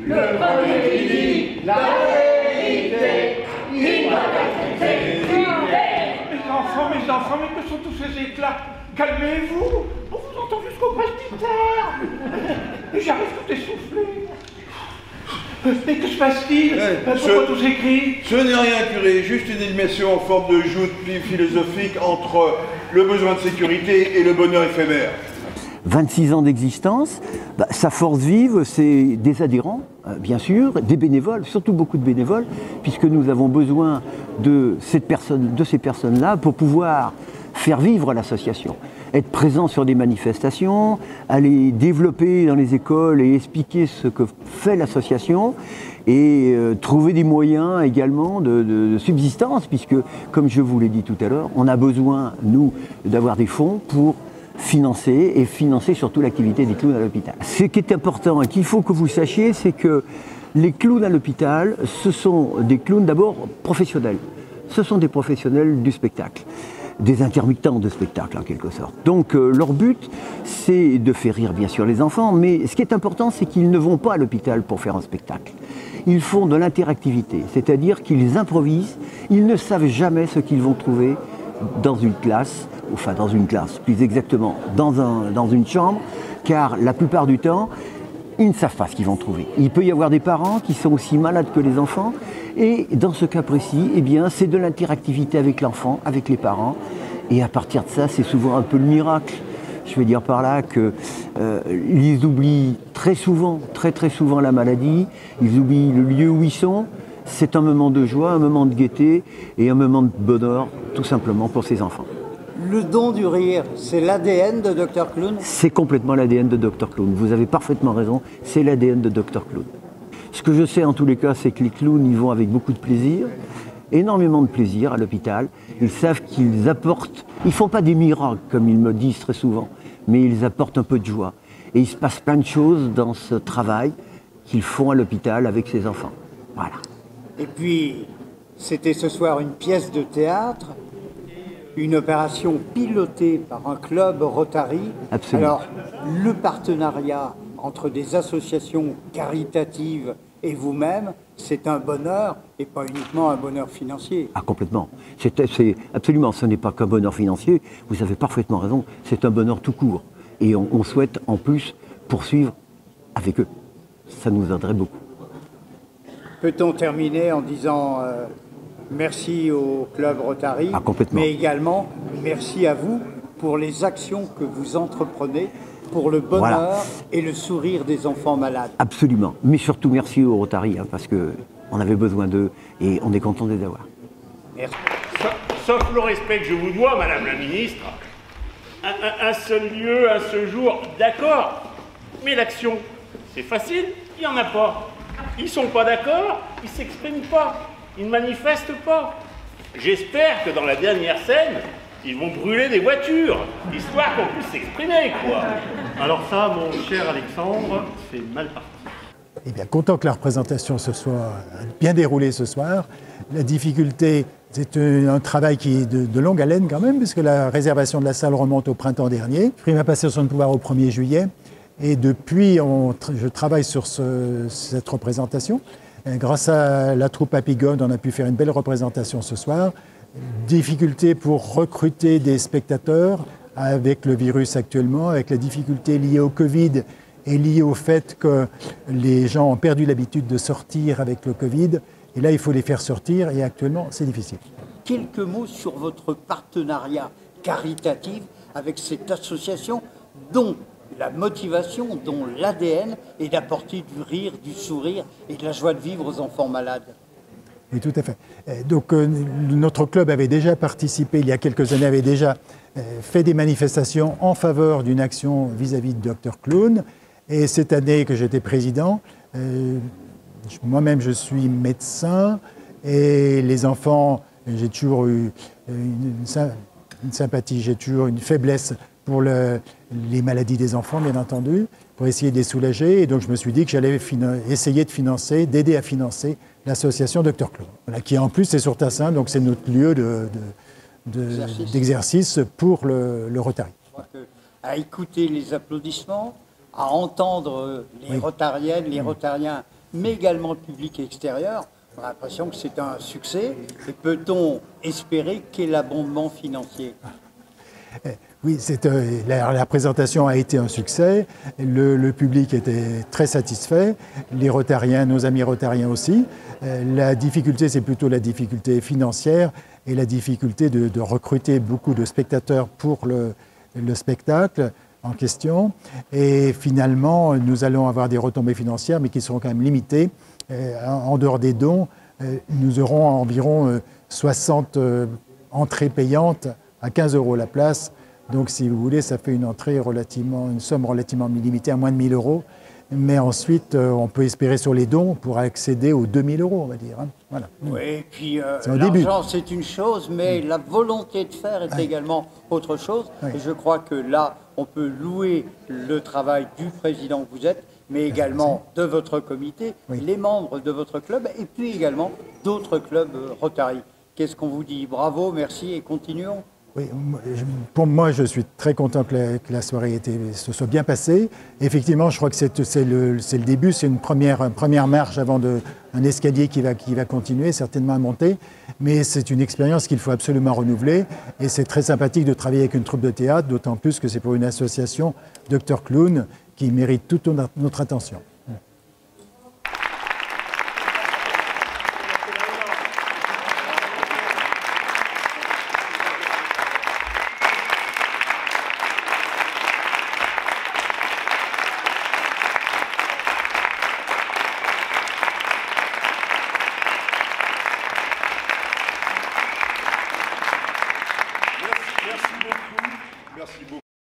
Le premier qui dit la vérité, il doit être exécuté. Mes enfants, mais que sont tous ces éclats? Calmez-vous, on vous entend jusqu'au presbytère. J'arrive tout essoufflé. Mais que se passe-t-il? Pourquoi tous ces cris? Ce n'est rien, curé, juste une émission en forme de joute philosophique entre le besoin de sécurité et le bonheur éphémère. 26 ans d'existence, sa force vive, c'est des adhérents, bien sûr, des bénévoles, surtout beaucoup de bénévoles, puisque nous avons besoin de ces personnes-là pour pouvoir faire vivre l'association, être présent sur des manifestations, aller développer dans les écoles et expliquer ce que fait l'association et trouver des moyens également de subsistance, puisque, comme je vous l'ai dit tout à l'heure, on a besoin, nous, d'avoir des fonds pour financer surtout l'activité des clowns à l'hôpital. Ce qui est important et qu'il faut que vous sachiez, c'est que les clowns à l'hôpital, ce sont des clowns d'abord professionnels. Ce sont des professionnels du spectacle, des intermittents de spectacle en quelque sorte. Donc leur but, c'est de faire rire bien sûr les enfants, mais ce qui est important, c'est qu'ils ne vont pas à l'hôpital pour faire un spectacle. Ils font de l'interactivité, c'est-à-dire qu'ils improvisent, ils ne savent jamais ce qu'ils vont trouver dans une classe, enfin dans une classe, plus exactement dans une chambre, car la plupart du temps, ils ne savent pas ce qu'ils vont trouver. Il peut y avoir des parents qui sont aussi malades que les enfants, et dans ce cas précis, eh bien, c'est de l'interactivité avec l'enfant, avec les parents, et à partir de ça, c'est souvent un peu le miracle. Je veux dire par là qu'ils oublient très souvent, très souvent la maladie, ils oublient le lieu où ils sont. C'est un moment de joie, un moment de gaieté et un moment de bonheur, tout simplement pour ces enfants. Le don du rire, c'est l'ADN de Dr Clown? C'est complètement l'ADN de Dr Clown. Vous avez parfaitement raison, c'est l'ADN de Dr Clown. Ce que je sais en tous les cas, c'est que les clowns y vont avec beaucoup de plaisir, énormément de plaisir à l'hôpital. Ils savent qu'ils apportent, ils ne font pas des miracles comme ils me disent très souvent, mais ils apportent un peu de joie. Et il se passe plein de choses dans ce travail qu'ils font à l'hôpital avec ces enfants. Voilà. Et puis, c'était ce soir une pièce de théâtre, une opération pilotée par un club Rotary. Absolument. Alors, le partenariat entre des associations caritatives et vous-même, c'est un bonheur et pas uniquement un bonheur financier. Ah, complètement. C'est absolument, ce n'est pas qu'un bonheur financier, vous avez parfaitement raison, c'est un bonheur tout court. Et on souhaite en plus poursuivre avec eux. Ça nous aiderait beaucoup. Peut-on terminer en disant merci au Club Rotary, mais également merci à vous pour les actions que vous entreprenez pour le bonheur et le sourire des enfants malades. Absolument, mais surtout merci au Rotary, parce qu'on avait besoin d'eux et on est content de les avoir. Merci. Sauf le respect que je vous dois, Madame la Ministre. Un seul lieu, un seul jour, d'accord. Mais l'action, c'est facile, il n'y en a pas. Ils sont pas d'accord, ils s'expriment pas, ils ne manifestent pas. J'espère que dans la dernière scène, ils vont brûler des voitures, histoire qu'on puisse s'exprimer, quoi. Alors ça, mon cher Alexandre, c'est mal parti. Eh bien, content que la représentation se soit bien déroulée ce soir. La difficulté, c'est un travail qui est de longue haleine quand même, puisque la réservation de la salle remonte au printemps dernier. Prima passation de pouvoir au 1er juillet. Et depuis, je travaille sur cette représentation. Grâce à la troupe Apigone, on a pu faire une belle représentation ce soir. Difficulté pour recruter des spectateurs avec le virus actuellement, avec la difficulté liée au Covid et liée au fait que les gens ont perdu l'habitude de sortir avec le Covid. Et là, il faut les faire sortir et actuellement, c'est difficile. Quelques mots sur votre partenariat caritatif avec cette association dont la motivation, dont l'ADN est d'apporter du rire, du sourire et de la joie de vivre aux enfants malades. Oui, tout à fait. Donc, notre club avait déjà participé, il y a quelques années, avait déjà fait des manifestations en faveur d'une action vis-à-vis de Dr Clown. Et cette année que j'étais président, moi-même je suis médecin et les enfants, j'ai toujours eu une sympathie, j'ai toujours une faiblesse pour les maladies des enfants, bien entendu, pour essayer de les soulager. Et donc, je me suis dit que j'allais essayer de financer, d'aider à financer l'association Dr Clown, voilà, qui en plus est sur Tassin, donc c'est notre lieu d'exercice pour le Rotary. Je crois que, à écouter les applaudissements, à entendre les Rotariennes, les Rotariens mais également le public extérieur. On a l'impression que c'est un succès. Et peut-on espérer quel abondement financier? Oui, la présentation a été un succès. Le public était très satisfait. Les Rotariens, nos amis Rotariens aussi. La difficulté, c'est plutôt la difficulté financière et la difficulté de recruter beaucoup de spectateurs pour le spectacle en question. Et finalement, nous allons avoir des retombées financières, mais qui seront quand même limitées. En dehors des dons, nous aurons environ 60 entrées payantes à 15 € la place. Donc, si vous voulez, ça fait une somme relativement limitée, à moins de 1 000 €. Mais ensuite, on peut espérer sur les dons pour accéder aux 2 000 €, on va dire. Hein. Voilà. Oui, et puis l'argent, c'est une chose, mais la volonté de faire est également autre chose. Oui. Et je crois que là, on peut louer le travail du président que vous êtes, mais également de votre comité, les membres de votre club, et puis également d'autres clubs Rotary. Qu'est-ce qu'on vous dit? Bravo, merci et continuons. Oui, pour moi, je suis très content que la soirée se soit bien passée. Effectivement, je crois que c'est le début, c'est une première marche avant un escalier qui va continuer, certainement à monter. Mais c'est une expérience qu'il faut absolument renouveler. Et c'est très sympathique de travailler avec une troupe de théâtre, d'autant plus que c'est pour une association Dr Clown qui mérite toute notre attention.